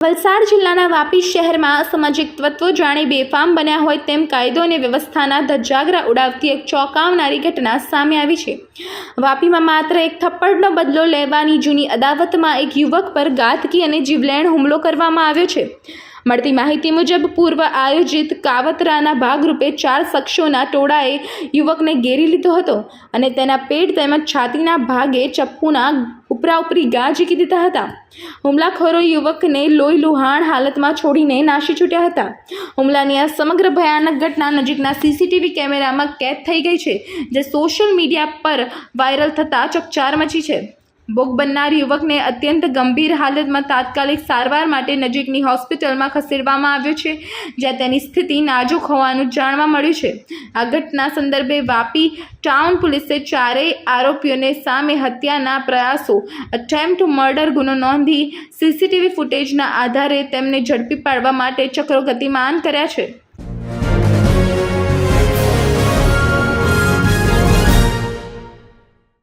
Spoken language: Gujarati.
વલસાડ જિલ્લાના વાપી શહેરમાં અસામાજિક તત્વો જાણે બેફામ બન્યા હોય તેમ કાયદો અને વ્યવસ્થાના ધજાગરા ઉડાવતી એક ચોંકાવનારી ઘટના સામે આવી છે। વાપીમાં માત્ર એક થપ્પડનો બદલો લેવાની જૂની અદાવતમાં એક યુવક પર ઘાતકી અને જીવલેણ હુમલો કરવામાં આવ્યો છે। મળતી માહિતી મુજબ પૂર્વ આયોજિત કાવતરાના ભાગરૂપે 4 શખ્સોના ટોળાએ યુવકને ઘેરી લીધો હતો અને તેના પેટ તેમજ છાતીના ભાગે ચપ્પુના ઉપરાઉપરી ઘા ઝીકી દીધા હતા। હુમલાખોરો યુવકને લોહી લુહાણ હાલતમાં છોડીને નાસી છૂટ્યા હતા। હુમલાની આ સમગ્ર ભયાનક ઘટના નજીકના સીસીટીવી કેમેરામાં કેદ થઈ ગઈ છે, જે સોશિયલ મીડિયા પર વાયરલ થતાં ચકચાર મચી છે। ભોગ બનનાર યુવકને અત્યંત ગંભીર હાલતમાં તાત્કાલિક સારવાર માટે નજીકની હોસ્પિટલમાં ખસેડવામાં આવ્યો છે, જ્યાં તેની સ્થિતિ નાજુક હોવાનું જાણવા મળ્યું છે। આ ઘટના સંદર્ભે વાપી ટાઉન પોલીસે 4 આરોપીઓને સામે હત્યાના પ્રયાસો અટેમ્પ્ટ મર્ડર ગુનો નોંધી સીસીટીવી ફૂટેજના આધારે તેમને ઝડપી પાડવા માટે ચક્રો ગતિમાન કર્યા છે।